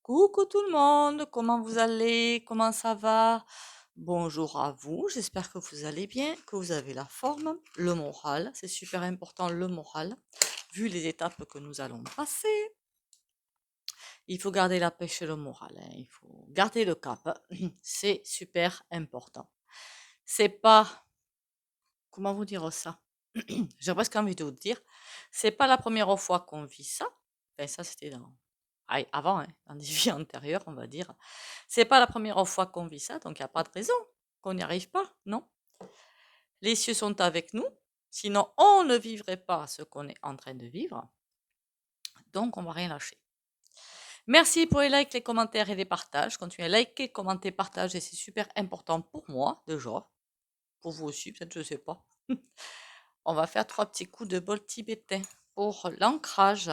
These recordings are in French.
Coucou tout le monde, comment vous allez? Comment ça va? Bonjour à vous, j'espère que vous allez bien, que vous avez la forme, le moral, c'est super important le moral, vu les étapes que nous allons passer. Il faut garder la pêche et le moral, hein, il faut garder le cap, c'est super important. C'est pas, comment vous dire ça? J'ai presque envie de vous dire, c'est pas la première fois qu'on vit ça. Enfin, ça, c'était avant, hein, dans des vies antérieures, on va dire. C'est pas la première fois qu'on vit ça, donc il n'y a pas de raison qu'on n'y arrive pas, non? Les cieux sont avec nous, sinon on ne vivrait pas ce qu'on est en train de vivre, donc on va rien lâcher. Merci pour les likes, les commentaires et les partages. Continuez à liker, commenter, partager, c'est super important pour moi, déjà. Pour vous aussi, peut-être, je sais pas. On va faire 3 petits coups de bol tibétain pour l'ancrage.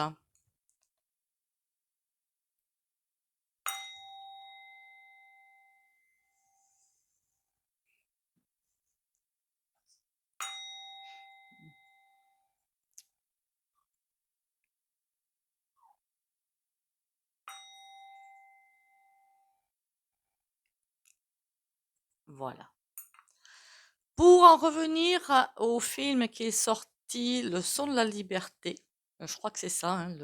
Voilà. Pour en revenir au film qui est sorti, Le son de la liberté, je crois que c'est ça, hein,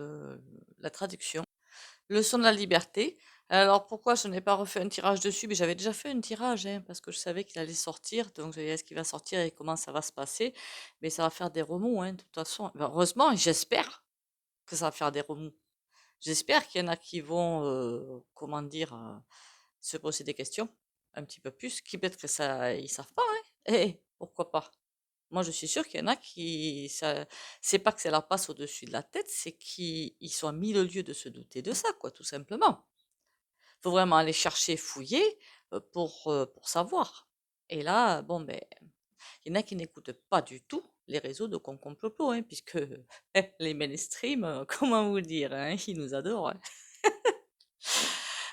la traduction. Le son de la liberté. Alors pourquoi je n'ai pas refait un tirage dessus? Mais j'avais déjà fait un tirage, hein, parce que je savais qu'il allait sortir, donc je vais est-ce qu'il va sortir et comment ça va se passer. Mais ça va faire des remous, hein, de toute façon. Ben, heureusement, j'espère que ça va faire des remous. J'espère qu'il y en a qui vont, comment dire, se poser des questions un petit peu plus, qui peut-être que ça, ils savent pas, hein. Pourquoi pas? Moi, je suis sûre qu'il y en a qui, ça, c'est pas que ça leur passe au-dessus de la tête, c'est qu'ils ils sont à mille lieues de se douter de ça, quoi, tout simplement. Faut vraiment aller chercher, fouiller pour savoir. Et là, bon, ben, il y en a qui n'écoutent pas du tout les réseaux de Concomploplo, hein, puisque les mainstream, comment vous dire, hein, ils nous adorent, hein.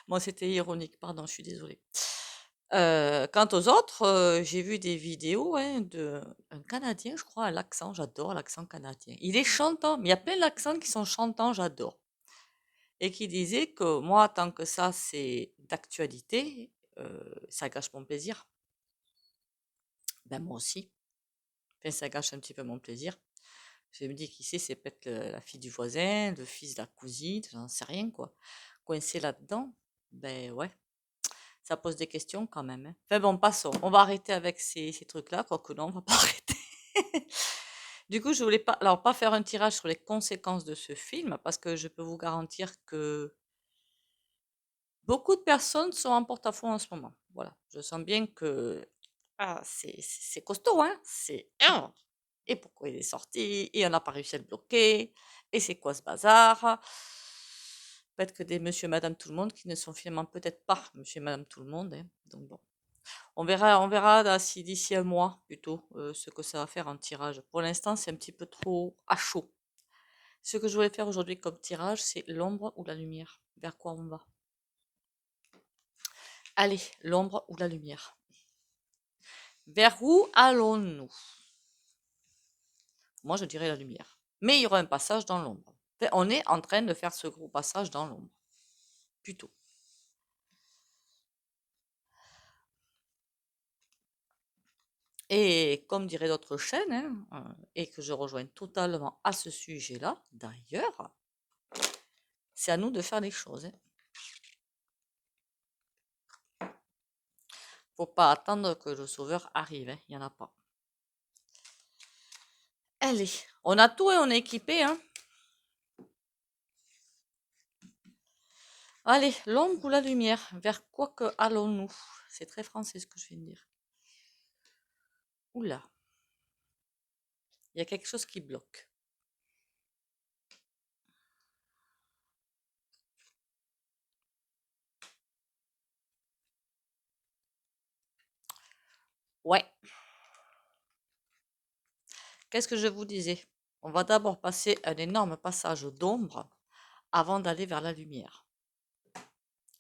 Moi, c'était ironique, pardon, je suis désolée. Quant aux autres, j'ai vu des vidéos, hein, d'un Canadien, je crois, à l'accent, j'adore l'accent canadien. Il est chantant, mais il y a plein d'accents qui sont chantants, j'adore. Et qui disait que moi, tant que ça, c'est d'actualité, ça gâche mon plaisir. Ben moi aussi. Enfin, ça gâche un petit peu mon plaisir. Je me dis, qui sait, c'est peut-être la fille du voisin, le fils de la cousine, j'en sais rien, quoi. Coincé là-dedans, ben ouais. Ça pose des questions quand même, hein. Enfin bon, passons. On va arrêter avec ces trucs-là, quoique non, on va pas arrêter. Du coup, je voulais pas, alors pas faire un tirage sur les conséquences de ce film, parce que je peux vous garantir que beaucoup de personnes sont en porte-à-faux en ce moment. Voilà, je sens bien que c'est costaud, hein. C'est et pourquoi il est sorti, et on n'a pas réussi à le bloquer, et c'est quoi ce bazar? Peut-être que des monsieur et madame tout le monde qui ne sont finalement peut-être pas monsieur et madame tout le monde, hein. Donc bon. On verra si d'ici un mois plutôt ce que ça va faire en tirage. Pour l'instant, c'est un petit peu trop à chaud. Ce que je voulais faire aujourd'hui comme tirage, c'est l'ombre ou la lumière. Vers quoi on va? Allez, l'ombre ou la lumière. Vers où allons-nous? Moi, je dirais la lumière. Mais il y aura un passage dans l'ombre. Enfin, on est en train de faire ce gros passage dans l'ombre. Plutôt. Et comme dirait d'autres chaînes, hein, et que je rejoins totalement à ce sujet-là, d'ailleurs, c'est à nous de faire les choses, hein. Faut pas attendre que le sauveur arrive, hein, il n'y en a pas. Allez, on a tout et on est équipé, hein. Allez, l'ombre ou la lumière, vers quoi que allons-nous? C'est très français ce que je viens de dire. Oula, il y a quelque chose qui bloque. Ouais, qu'est-ce que je vous disais? On va d'abord passer un énorme passage d'ombre avant d'aller vers la lumière.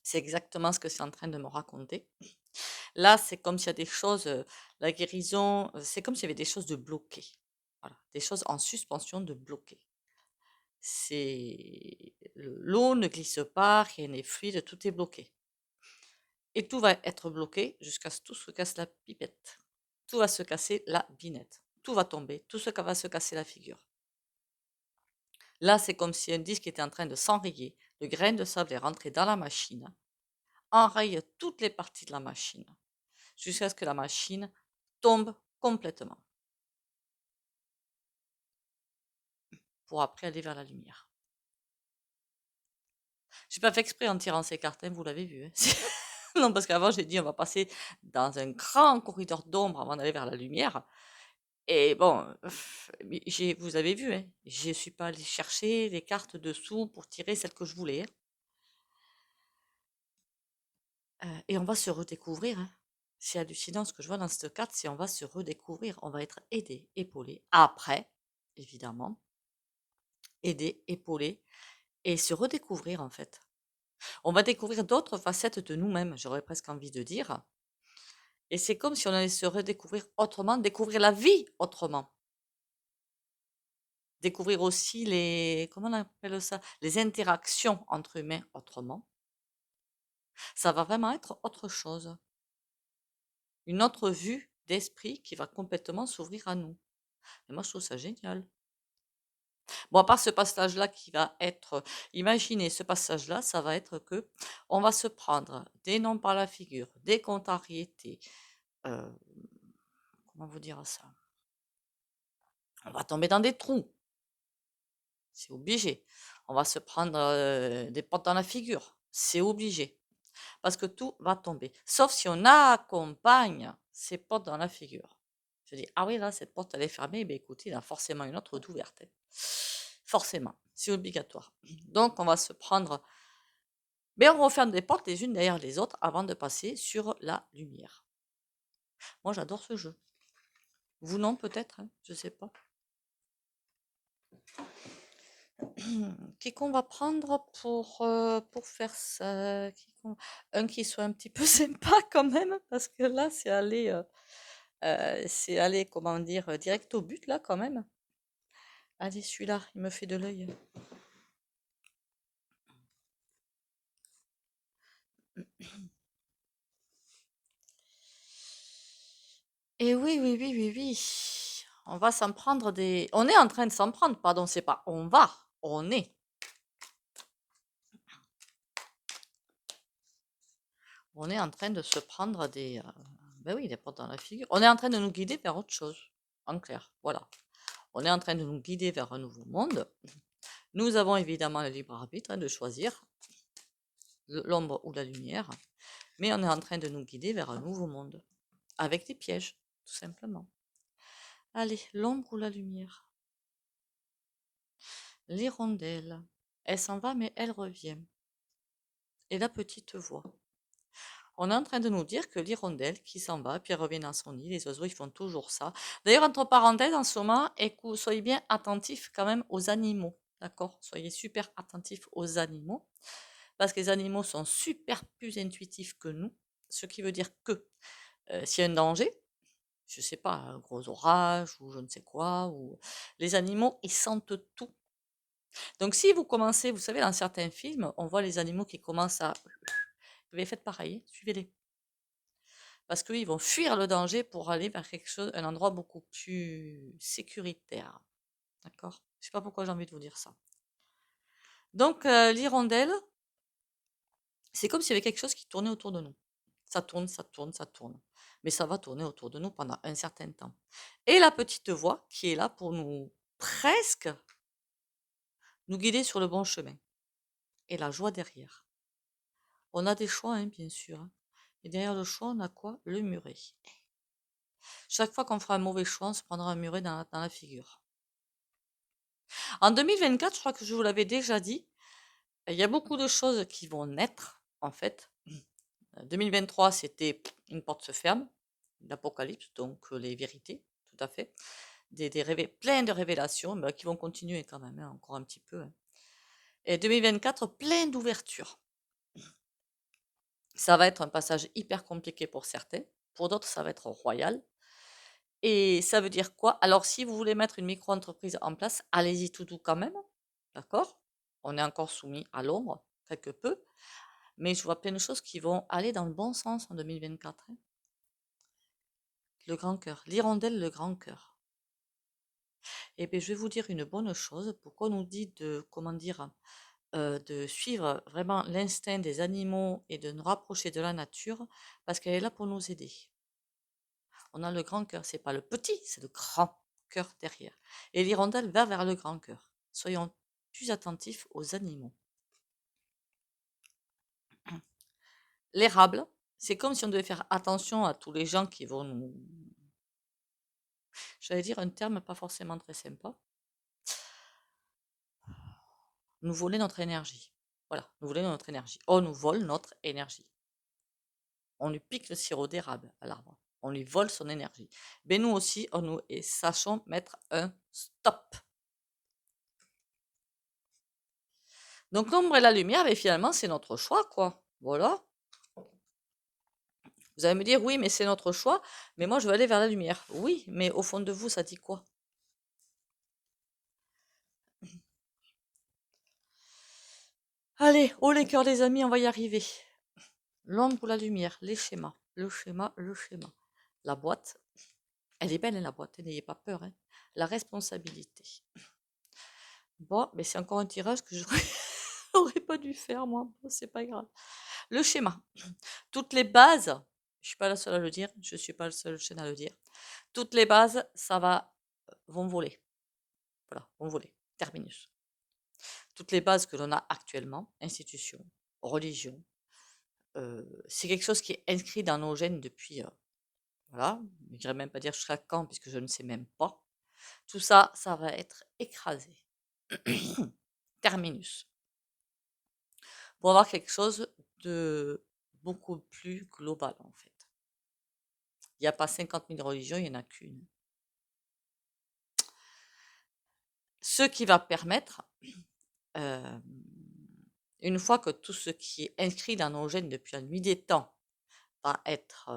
C'est exactement ce que c'est en train de me raconter. Là, c'est comme s'il y a des choses, la guérison, c'est comme s'il y avait des choses de bloquées. Voilà, des choses en suspension de bloquées. L'eau ne glisse pas, rien n'est fluide, tout est bloqué. Et tout va être bloqué jusqu'à ce que tout se casse la pipette. Tout va se casser la binette. Tout va tomber, tout ce qui va se casser la figure. Là, c'est comme si un disque était en train de s'enrayer. Le grain de sable est rentré dans la machine, enraye toutes les parties de la machine, jusqu'à ce que la machine tombe complètement, pour après aller vers la lumière. J'ai pas fait exprès en tirant ces cartes, hein, vous l'avez vu. Hein. Non, parce qu'avant, j'ai dit on va passer dans un grand corridor d'ombre avant d'aller vers la lumière. Et bon, vous avez vu, hein, je ne suis pas allée chercher les cartes dessous pour tirer celles que je voulais. Hein. Et on va se redécouvrir. Hein. C'est hallucinant ce que je vois dans cette carte, c'est on va se redécouvrir, on va être aidé, épaulé. Après, évidemment, aider, épauler et se redécouvrir en fait. On va découvrir d'autres facettes de nous-mêmes, j'aurais presque envie de dire. Et c'est comme si on allait se redécouvrir autrement, découvrir la vie autrement. Découvrir aussi comment on appelle ça? Les interactions entre humains autrement. Ça va vraiment être autre chose. Une autre vue d'esprit qui va complètement s'ouvrir à nous. Et moi, je trouve ça génial. Bon, à part ce passage-là qui va être, imaginez ce passage-là, ça va être que on va se prendre des noms par la figure, des contrariétés. Comment vous dire ça? On va tomber dans des trous. C'est obligé. On va se prendre des portes dans la figure. C'est obligé. Parce que tout va tomber. Sauf si on accompagne ces portes dans la figure. Je dis, ah oui, là, cette porte, elle est fermée. Ben, écoutez, il y en a forcément une autre d'ouverte. Forcément. C'est obligatoire. Donc, on va se prendre. Mais on referme des portes les unes derrière les autres avant de passer sur la lumière. Moi, j'adore ce jeu. Vous non, peut-être, hein, je ne sais pas. Qui qu'on va prendre pour faire ça? Un qui soit un petit peu sympa quand même, parce que là, c'est aller, comment dire, direct au but, là, quand même. Allez, celui-là, il me fait de l'œil. Et oui, oui, oui, oui, oui. On va s'en prendre des... On est en train de s'en prendre, pardon, c'est pas on va, on est. On est en train de se prendre des... Ben oui, des portes dans la figure. On est en train de nous guider vers autre chose, en clair, voilà. On est en train de nous guider vers un nouveau monde. Nous avons évidemment le libre arbitre de choisir l'ombre ou la lumière, mais on est en train de nous guider vers un nouveau monde, avec des pièges, tout simplement. Allez, l'ombre ou la lumière? L'hirondelle. Elle s'en va, mais elle revient. Et la petite voix. On est en train de nous dire que l'hirondelle qui s'en va, puis elle revient dans son nid, les oiseaux, ils font toujours ça. D'ailleurs, entre parenthèses, en ce moment, soyez bien attentifs quand même aux animaux, d'accord? Soyez super attentifs aux animaux, parce que les animaux sont super plus intuitifs que nous, ce qui veut dire que s'il y a un danger, je ne sais pas, un gros orage ou je ne sais quoi, ou les animaux, ils sentent tout. Donc si vous commencez, vous savez, dans certains films, on voit les animaux qui commencent à... Vous faites pareil, suivez-les. Parce qu'ils vont fuir le danger pour aller vers quelque chose, un endroit beaucoup plus sécuritaire. D'accord? Je ne sais pas pourquoi j'ai envie de vous dire ça. Donc l'hirondelle, c'est comme s'il y avait quelque chose qui tournait autour de nous. Ça tourne, ça tourne, ça tourne. Mais ça va tourner autour de nous pendant un certain temps. Et la petite voix qui est là pour nous presque nous guider sur le bon chemin. Et la joie derrière. On a des choix, hein, bien sûr. Hein. Et derrière le choix, on a quoi? Le muret. Chaque fois qu'on fera un mauvais choix, on se prendra un muret dans la figure. En 2024, je crois que je vous l'avais déjà dit, il y a beaucoup de choses qui vont naître, en fait. 2023, c'était une porte se ferme, l'apocalypse, donc les vérités, tout à fait. Plein de révélations qui vont continuer quand même, hein, encore un petit peu. Hein. Et 2024, plein d'ouvertures. Ça va être un passage hyper compliqué pour certains. Pour d'autres, ça va être royal. Et ça veut dire quoi? Alors, si vous voulez mettre une micro-entreprise en place, allez-y tout doux quand même. d'accord? On est encore soumis à l'ombre, quelque peu, mais je vois plein de choses qui vont aller dans le bon sens en 2024, hein. Le grand cœur, l'hirondelle, le grand cœur. Eh bien, je vais vous dire une bonne chose. Pourquoi on nous dit de, comment dire, de suivre vraiment l'instinct des animaux et de nous rapprocher de la nature, parce qu'elle est là pour nous aider. On a le grand cœur, c'est pas le petit, c'est le grand cœur derrière. Et l'hirondelle va vers le grand cœur. Soyons plus attentifs aux animaux. L'érable, c'est comme si on devait faire attention à tous les gens qui vont nous, j'allais dire un terme pas forcément très sympa, nous voler notre énergie. Voilà, nous voler notre énergie. On nous vole notre énergie. On lui pique le sirop d'érable à l'arbre. On lui vole son énergie. Mais nous aussi, et sachons mettre un stop. Donc l'ombre et la lumière, mais finalement, c'est notre choix, quoi. Voilà. Vous allez me dire, oui, mais c'est notre choix, mais moi, je veux aller vers la lumière. Oui, mais au fond de vous, ça dit quoi? Allez, haut les cœurs, les amis, on va y arriver. L'ombre ou la lumière, les schémas, le schéma, le schéma. La boîte, elle est belle, hein, la boîte, n'ayez pas peur, hein. La responsabilité. Bon, mais c'est encore un tirage que je n'aurais pas dû faire, moi. Bon, c'est pas grave. Le schéma. Toutes les bases, je suis pas la seule à le dire, je suis pas le seul chaîne à le dire. Toutes les bases, vont voler. Voilà, vont voler. Terminus. Toutes les bases que l'on a actuellement, institutions, religion, c'est quelque chose qui est inscrit dans nos gènes depuis, voilà, je ne dirais même pas dire jusqu'à quand, puisque je ne sais même pas. Tout ça, ça va être écrasé. Terminus. Pour avoir quelque chose de beaucoup plus global, en fait. Il n'y a pas 50 000 religions, il n'y en a qu'une. Ce qui va permettre, une fois que tout ce qui est inscrit dans nos gènes depuis la nuit des temps va être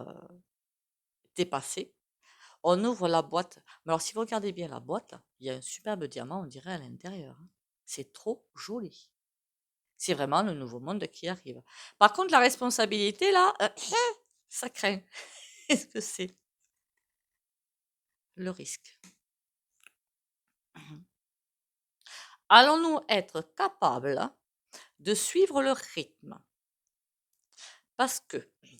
dépassé, on ouvre la boîte. Mais alors, si vous regardez bien la boîte, là, il y a un superbe diamant, on dirait, à l'intérieur, hein. C'est trop joli. C'est vraiment le nouveau monde qui arrive. Par contre, la responsabilité, là, ça craint. Qu'est-ce que c'est? Le risque. Allons-nous être capables de suivre le rythme? Parce que,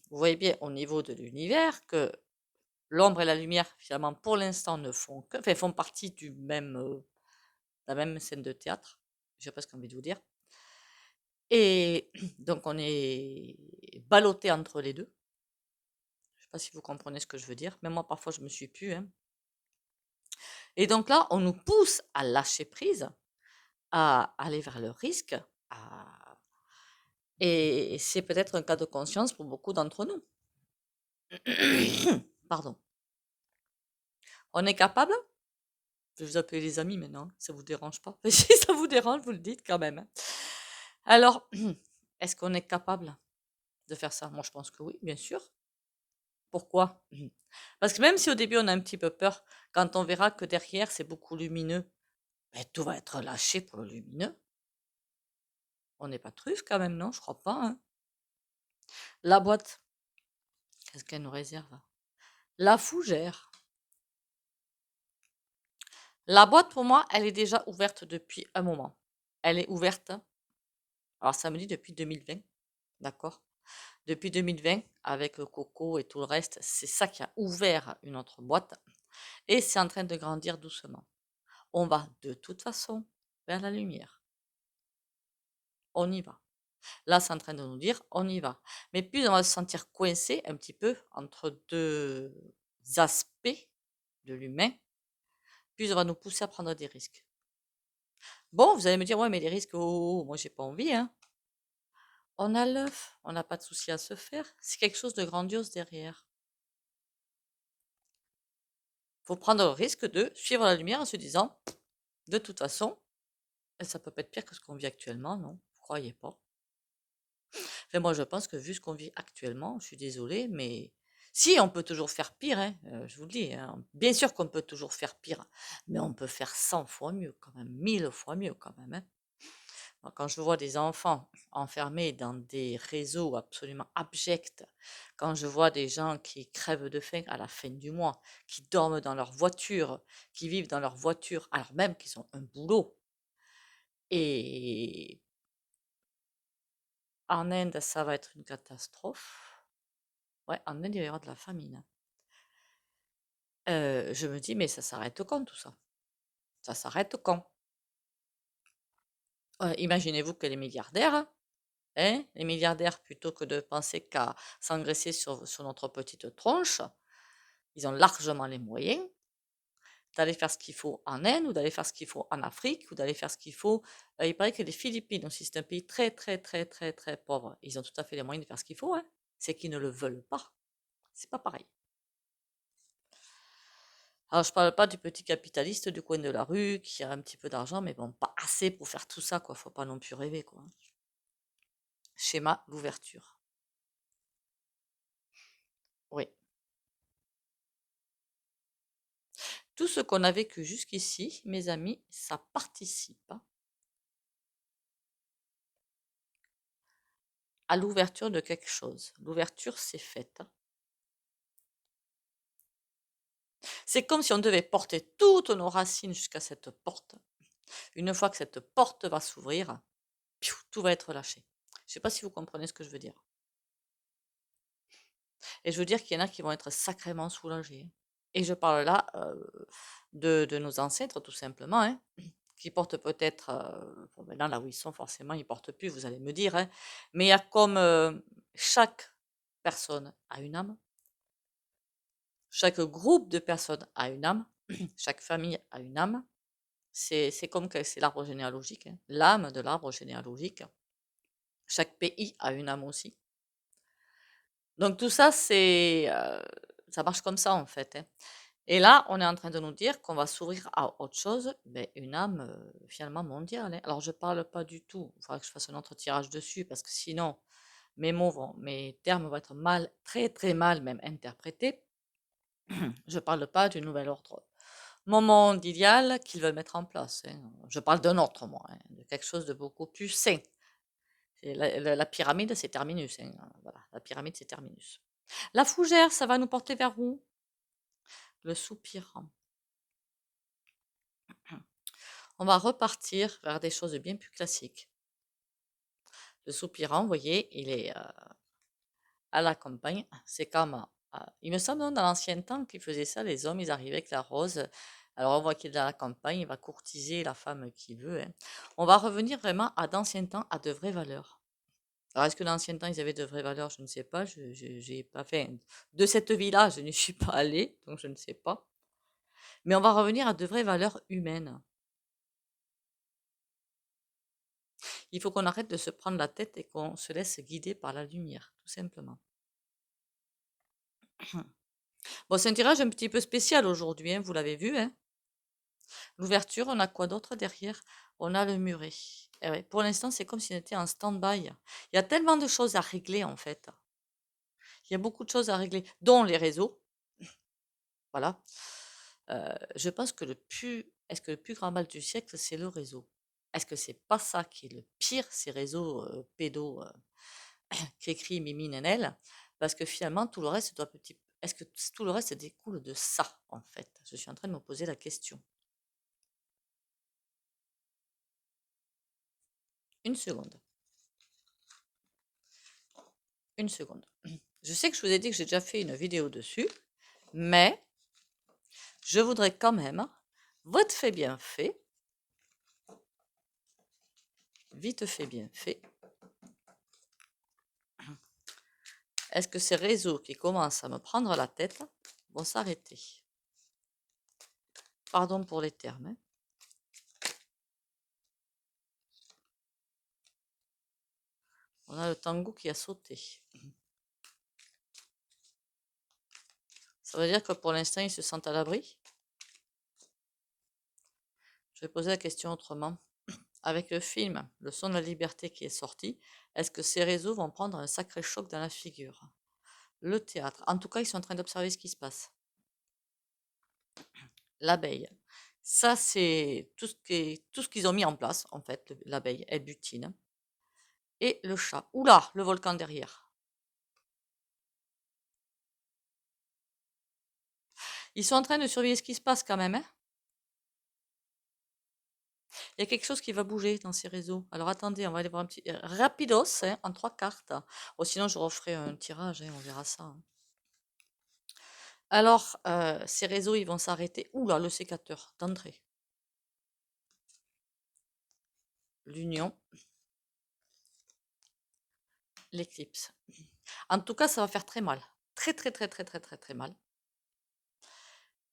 vous voyez bien au niveau de l'univers que l'ombre et la lumière, finalement, pour l'instant, font partie de la même scène de théâtre. J'ai presque envie de vous dire. Et donc, on est ballotté entre les deux. Je ne sais pas si vous comprenez ce que je veux dire. Même moi, parfois, je me suis pu, hein. Et donc là, on nous pousse à lâcher prise, à aller vers le risque. Et c'est peut-être un cas de conscience pour beaucoup d'entre nous. Pardon. On est capable? Je vais vous appeler les amis maintenant, ça vous dérange pas? Si ça vous dérange, vous le dites quand même, hein. Alors, est-ce qu'on est capable de faire ça? Moi, je pense que oui, bien sûr. Pourquoi? Parce que même si au début on a un petit peu peur, quand on verra que derrière c'est beaucoup lumineux, ben, tout va être lâché pour le lumineux. On n'est pas truffe quand même, non? Je crois pas, hein. La boîte, qu'est-ce qu'elle nous réserve? La fougère. La boîte, pour moi, elle est déjà ouverte depuis un moment. Elle est ouverte, alors ça me dit depuis 2020, d'accord? Depuis 2020, avec le coco et tout le reste, c'est ça qui a ouvert une autre boîte. Et c'est en train de grandir doucement. On va de toute façon vers la lumière. On y va. Là, c'est en train de nous dire, on y va. Mais plus on va se sentir coincé un petit peu entre deux aspects de l'humain, plus on va nous pousser à prendre des risques. Bon, vous allez me dire, ouais, mais les risques, oh, moi, j'ai pas envie, hein. On a l'œuf, on n'a pas de souci à se faire. C'est quelque chose de grandiose derrière. Faut prendre le risque de suivre la lumière en se disant, de toute façon, ça peut pas être pire que ce qu'on vit actuellement, non? Vous croyez pas? Enfin, moi, je pense que vu ce qu'on vit actuellement, je suis désolée, mais si, on peut toujours faire pire, hein, je vous le dis, hein. Bien sûr qu'on peut toujours faire pire, mais on peut faire 100 fois mieux quand même, 1000 fois mieux quand même, hein. Moi, quand je vois des enfants enfermés dans des réseaux absolument abjects, quand je vois des gens qui crèvent de faim à la fin du mois, qui dorment dans leur voiture, qui vivent dans leur voiture, alors même qu'ils ont un boulot, et en Inde, ça va être une catastrophe. Ouais, en Inde, il va y avoir de la famine. Je me dis, mais ça s'arrête quand tout ça? Ça s'arrête quand? Imaginez-vous que les milliardaires, hein, les milliardaires, plutôt que de penser qu'à s'engraisser sur notre petite tronche, ils ont largement les moyens d'aller faire ce qu'il faut en Inde ou d'aller faire ce qu'il faut en Afrique ou d'aller faire ce qu'il faut. Il paraît que les Philippines aussi, c'est un pays très, très, très, très, très pauvre. Ils ont tout à fait les moyens de faire ce qu'il faut, hein. C'est qu'ils ne le veulent pas. C'est pas pareil. Alors, je parle pas du petit capitaliste du coin de la rue qui a un petit peu d'argent, mais bon, pas assez pour faire tout ça, quoi. Faut pas non plus rêver, quoi. Schéma, l'ouverture. Oui. Tout ce qu'on a vécu jusqu'ici, mes amis, ça participe à l'ouverture de quelque chose. L'ouverture, c'est faite. C'est comme si on devait porter toutes nos racines jusqu'à cette porte. Une fois que cette porte va s'ouvrir, tout va être lâché. Je ne sais pas si vous comprenez ce que je veux dire. Et je veux dire qu'il y en a qui vont être sacrément soulagés. Et je parle là de nos ancêtres, tout simplement, hein, qui portent peut-être, bon, maintenant là où ils sont, forcément, ils ne portent plus, vous allez me dire, hein, mais il y a comme chaque personne a une âme, chaque groupe de personnes a une âme, chaque famille a une âme. C'est comme que c'est l'arbre généalogique, hein, l'âme de l'arbre généalogique. Chaque pays a une âme aussi. Donc tout ça, ça marche comme ça en fait, hein. Et là, on est en train de nous dire qu'on va s'ouvrir à autre chose, mais une âme finalement mondiale, hein. Alors je parle pas du tout, il faudra que je fasse un autre tirage dessus parce que sinon mes termes vont être mal, très très mal même interprétés. Je parle pas du nouvel ordre, mon monde idéal qu'ils veulent mettre en place, hein. Je parle d'un autre, moi, hein, de quelque chose de beaucoup plus sain. C'est la pyramide, c'est terminus, hein, voilà, la pyramide, c'est terminus. La fougère, ça va nous porter vers où? Le soupirant. On va repartir vers des choses bien plus classiques. Le soupirant, vous voyez, il est à la campagne. C'est comme, il me semble, dans l'ancien temps qu'ils faisaient ça, les hommes, ils arrivaient avec la rose. Alors on voit qu'il est dans la campagne, il va courtiser la femme qu'il veut, hein. On va revenir vraiment à d'anciens temps, à de vraies valeurs. Alors est-ce que dans l'ancien temps, ils avaient de vraies valeurs? Je ne sais pas. J'ai pas fait de cette vie-là, je n'y suis pas allée, donc je ne sais pas. Mais on va revenir à de vraies valeurs humaines. Il faut qu'on arrête de se prendre la tête et qu'on se laisse guider par la lumière, tout simplement. Bon, c'est un tirage un petit peu spécial aujourd'hui, hein, vous l'avez vu, hein. L'ouverture, on a quoi d'autre derrière? On a le muret. Eh ouais, pour l'instant, c'est comme si on était en stand-by. Il y a tellement de choses à régler, en fait. Il y a beaucoup de choses à régler, dont les réseaux. Voilà. Je pense que est-ce que le plus grand mal du siècle, c'est le réseau? Est-ce que c'est pas ça qui est le pire, ces réseaux pédos, cri-cri, mimi, nénel? Parce que finalement, tout le reste doit petit. Est-ce que tout le reste découle de ça, en fait? Je suis en train de me poser la question. Une seconde. Une seconde. Je sais que je vous ai dit que j'ai déjà fait une vidéo dessus, mais je voudrais quand même, vite fait bien fait, vite fait bien fait. Est-ce que ces réseaux qui commencent à me prendre la tête vont s'arrêter? Pardon pour les termes, hein. On a le tango qui a sauté. Ça veut dire que pour l'instant, ils se sentent à l'abri? Je vais poser la question autrement. Avec le film Le son de la liberté qui est sorti, est-ce que ces réseaux vont prendre un sacré choc dans la figure? Le théâtre. En tout cas, ils sont en train d'observer ce qui se passe. L'abeille. Ça, c'est tout ce qu'ils ont mis en place, en fait, l'abeille, elle butine. Et le chat. Oula, le volcan derrière. Ils sont en train de surveiller ce qui se passe quand même, hein. Il y a quelque chose qui va bouger dans ces réseaux. Alors attendez, on va aller voir un petit rapidos, hein, en 3 cartes. Ou sinon, je referai un tirage, hein, on verra ça, hein. Alors, ces réseaux, ils vont s'arrêter. Oula, le sécateur d'entrée. L'union, l'éclipse. En tout cas, ça va faire très mal. Très, très, très, très, très, très, très mal.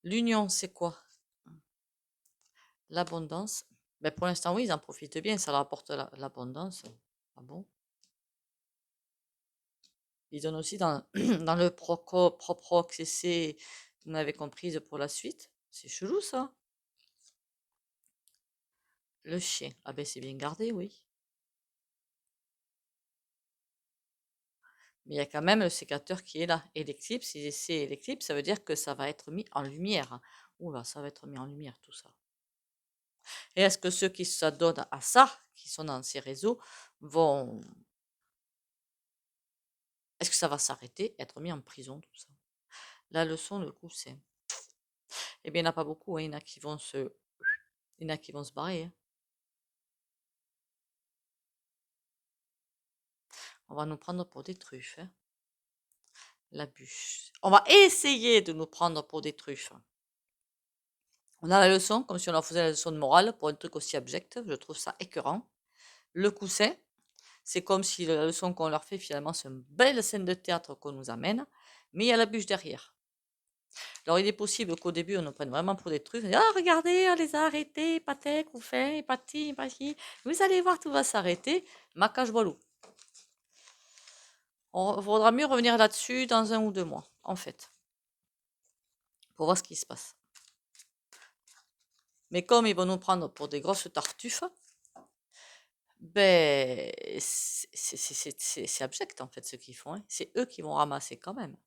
L'union, c'est quoi? L'abondance. Ben, pour l'instant, oui, ils en profitent bien, ça leur apporte l'abondance. Ah bon? Ils donnent aussi dans, dans le propre accès, vous m'avez comprise pour la suite. C'est chelou ça. Le chien. Ah ben c'est bien gardé, oui. Mais il y a quand même le sécateur qui est là. Et l'éclipse, si c'est l'éclipse, ça veut dire que ça va être mis en lumière. Oula, ça va être mis en lumière tout ça. Et est-ce que ceux qui s'adonnent à ça, qui sont dans ces réseaux, vont... Est-ce que ça va s'arrêter, être mis en prison, tout ça? La leçon, le coup, c'est... Eh bien, il n'y en a pas beaucoup, hein. Il y en a qui vont se... Il y en a qui vont se barrer, hein. On va nous prendre pour des truffes, hein. La bûche. On va essayer de nous prendre pour des truffes. On a la leçon, comme si on leur faisait la leçon de morale pour un truc aussi abject. Je trouve ça écœurant. Le coussin, c'est comme si la leçon qu'on leur fait, finalement, c'est une belle scène de théâtre qu'on nous amène, mais il y a la bûche derrière. Alors, il est possible qu'au début, on nous prenne vraiment pour des trucs. Ah, regardez, on les a arrêtés, patek, ou fin, pati, pati. Vous allez voir, tout va s'arrêter. Macage voilou. Il vaudra mieux revenir là-dessus dans 1 ou 2 mois, en fait, pour voir ce qui se passe. Mais comme ils vont nous prendre pour des grosses tartuffes, ben, c'est abject, en fait, ce qu'ils font, hein. C'est eux qui vont ramasser quand même.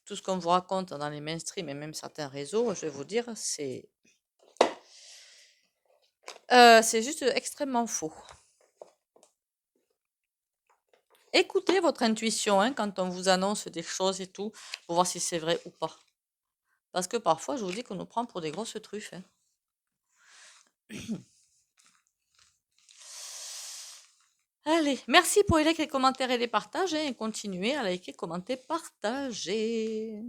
Tout ce qu'on vous raconte dans les mainstream et même certains réseaux, je vais vous dire, c'est juste extrêmement faux. Écoutez votre intuition, hein, quand on vous annonce des choses et tout, pour voir si c'est vrai ou pas. Parce que parfois, je vous dis qu'on nous prend pour des grosses truffes, hein. Allez, merci pour les likes, les commentaires et les partages, hein, et continuez à liker, commenter, partager.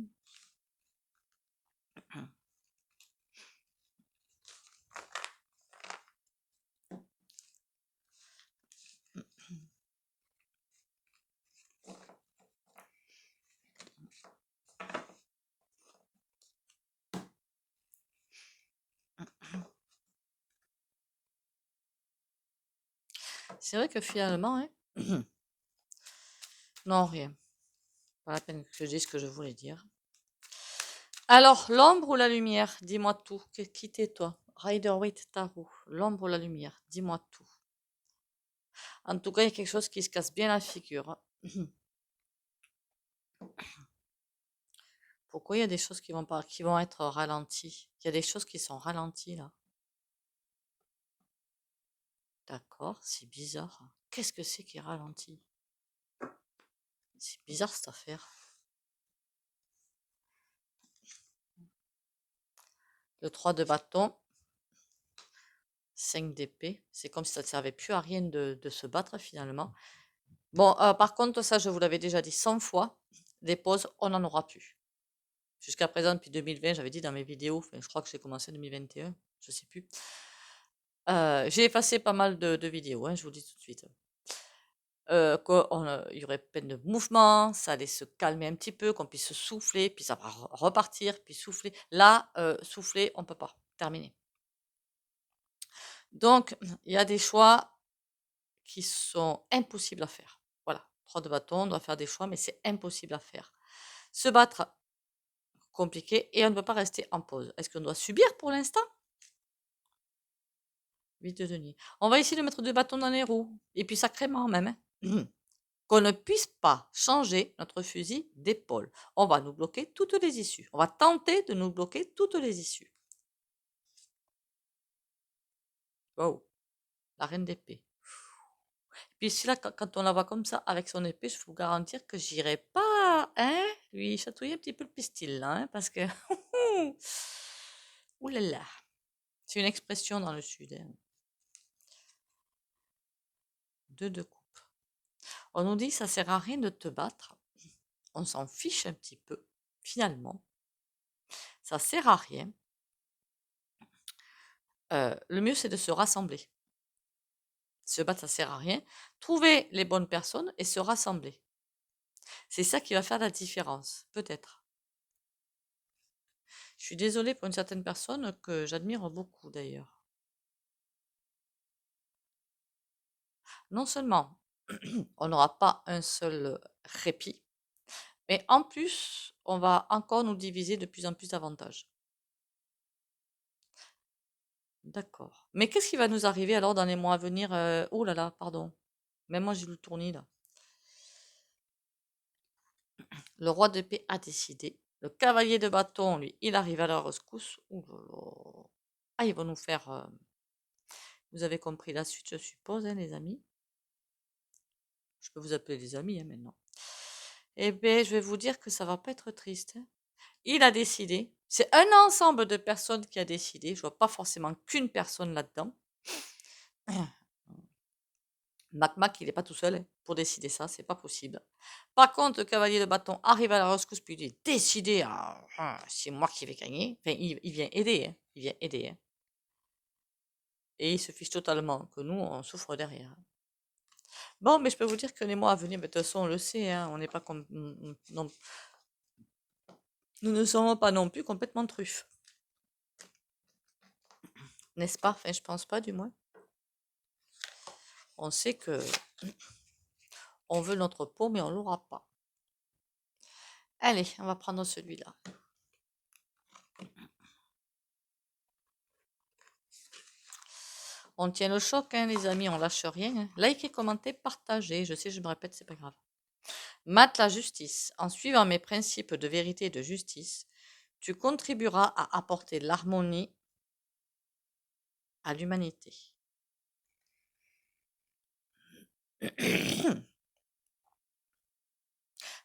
C'est vrai que finalement, hein, non, rien. Pas la peine que je dise ce que je voulais dire. Alors, l'ombre ou la lumière? Dis-moi tout. Qui t'es toi? Rider-Waite Tarot. L'ombre ou la lumière? Dis-moi tout. En tout cas, il y a quelque chose qui se casse bien la figure. Pourquoi il y a des choses qui vont être ralenties? Il y a des choses qui sont ralenties là. D'accord, c'est bizarre. Qu'est-ce que c'est qui ralentit? C'est bizarre cette affaire. Le 3 de bâton, 5 d'épée. C'est comme si ça ne servait plus à rien de se battre finalement. Bon, par contre, ça, je vous l'avais déjà dit 100 fois. Des pauses, on n'en aura plus. Jusqu'à présent, depuis 2020, j'avais dit dans mes vidéos, enfin, je crois que j'ai commencé en 2021, je ne sais plus. J'ai effacé pas mal de vidéos, hein, je vous le dis tout de suite. Qu'il y aurait plein de mouvements, ça allait se calmer un petit peu, qu'on puisse souffler, puis ça va repartir, puis souffler. Là, souffler, on ne peut pas. Terminé. Donc, il y a des choix qui sont impossibles à faire. Voilà, 3 de bâton, on doit faire des choix, mais c'est impossible à faire. Se battre, compliqué, et on ne peut pas rester en pause. Est-ce qu'on doit subir pour l'instant? 8 de denier. On va essayer de mettre 2 bâtons dans les roues, et puis sacrément même, hein. qu'on ne puisse pas changer notre fusil d'épaule. On va nous bloquer toutes les issues. On va tenter de nous bloquer toutes les issues. Wow, la reine d'épée. Puis celui-là, quand on la voit comme ça, avec son épée, je peux vous garantir que j'irai pas, hein, lui chatouiller un petit peu le pistil, là, hein, parce que... Ouh là là. C'est une expression dans le sud, hein. Deux de coupe. On nous dit ça sert à rien de te battre. On s'en fiche un petit peu, finalement. Ça sert à rien. Le mieux, c'est de se rassembler. Se battre, ça sert à rien. Trouver les bonnes personnes et se rassembler. C'est ça qui va faire la différence, peut-être. Je suis désolée pour une certaine personne que j'admire beaucoup d'ailleurs. Non seulement on n'aura pas un seul répit, mais en plus, on va encore nous diviser de plus en plus davantage. D'accord. Mais qu'est-ce qui va nous arriver alors dans les mois à venir? Oh là là, pardon. Même moi, j'ai le tournis là. Le roi d'épée a décidé. Le cavalier de bâton, lui, il arrive à la rescousse. Ouh là là. Ah, ils vont nous faire... Vous avez compris la suite, je suppose, hein, les amis. Je peux vous appeler les amis, hein, maintenant. Eh bien, je vais vous dire que ça va pas être triste, hein. Il a décidé. C'est un ensemble de personnes qui a décidé. Je vois pas forcément qu'une personne là-dedans. Mac, il n'est pas tout seul, hein, pour décider ça, c'est pas possible. Par contre, le cavalier de bâton arrive à la rescousse, puis il est décidé, c'est moi qui vais gagner. Enfin, il vient aider, hein, il vient aider, hein. Et il se fiche totalement que nous, on souffre derrière. Bon, mais je peux vous dire que les mois à venir, mais de toute façon, on le sait, hein, on n'est pas comme, non, nous ne sommes pas non plus complètement truffes. N'est-ce pas? Enfin, je pense pas, du moins. On sait que on veut notre peau, mais on l'aura pas. Allez, on va prendre celui-là. On tient le choc, hein, les amis, on lâche rien, hein. Likez, commentez, partagez. Je sais, je me répète, c'est pas grave. Mate la justice. En suivant mes principes de vérité et de justice, tu contribueras à apporter l'harmonie à l'humanité.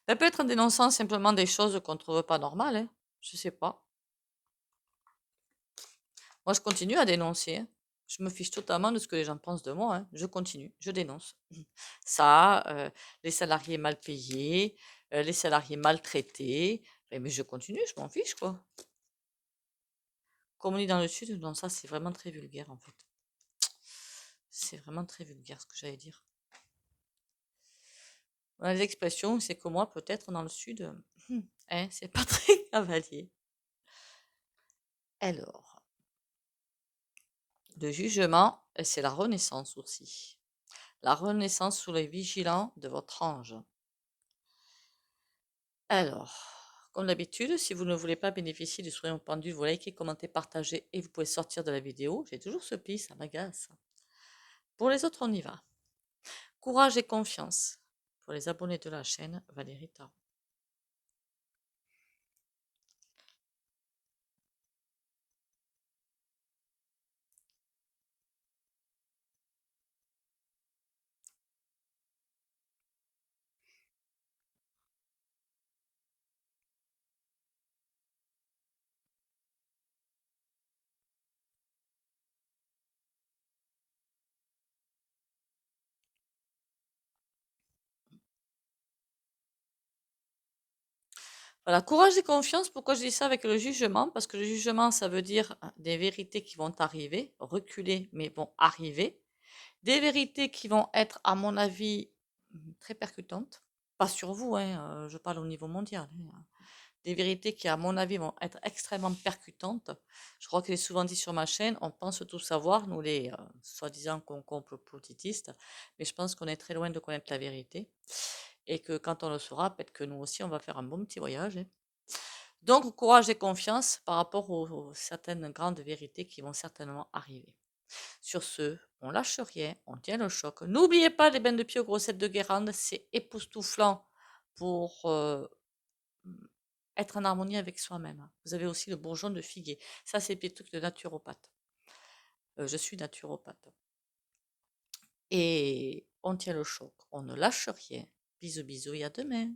Ça peut être en dénonçant simplement des choses qu'on ne trouve pas normales, hein. Je sais pas. Moi, je continue à dénoncer, hein. Je me fiche totalement de ce que les gens pensent de moi, hein. Je continue, je dénonce. Ça, les salariés mal payés, les salariés maltraités. Mais je continue, je m'en fiche, quoi. Comme on dit dans le sud, non, ça, c'est vraiment très vulgaire, en fait. C'est vraiment très vulgaire, ce que j'allais dire. Les expressions, c'est que moi, peut-être, dans le sud, hein, c'est pas très cavalier. Alors, le jugement, c'est la renaissance aussi. La renaissance sous les vigilants de votre ange. Alors, comme d'habitude, si vous ne voulez pas bénéficier du sourire pendu, vous likez, commentez, partagez et vous pouvez sortir de la vidéo. J'ai toujours ce pli, ça m'agace. Pour les autres, on y va. Courage et confiance. Pour les abonnés de la chaîne, Valérie Tarot. Voilà, courage et confiance. Pourquoi je dis ça avec le jugement? Parce que le jugement, ça veut dire des vérités qui vont arriver, reculer, mais vont arriver. Des vérités qui vont être, à mon avis, très percutantes. Pas sur vous, hein, je parle au niveau mondial, hein. Des vérités qui, à mon avis, vont être extrêmement percutantes. Je crois qu'il est souvent dit sur ma chaîne, on pense tout savoir, nous les soi-disant complotistes, mais je pense qu'on est très loin de connaître la vérité. Et que quand on le saura, peut-être que nous aussi, on va faire un bon petit voyage, hein. Donc, courage et confiance par rapport aux certaines grandes vérités qui vont certainement arriver. Sur ce, on lâche rien, on tient le choc. N'oubliez pas les bains de pied aux grossettes de Guérande, c'est époustouflant pour être en harmonie avec soi-même. Vous avez aussi le bourgeon de figuier. Ça, c'est des trucs de naturopathe. Je suis naturopathe. Et on tient le choc, on ne lâche rien. Bisous, bisous et à demain.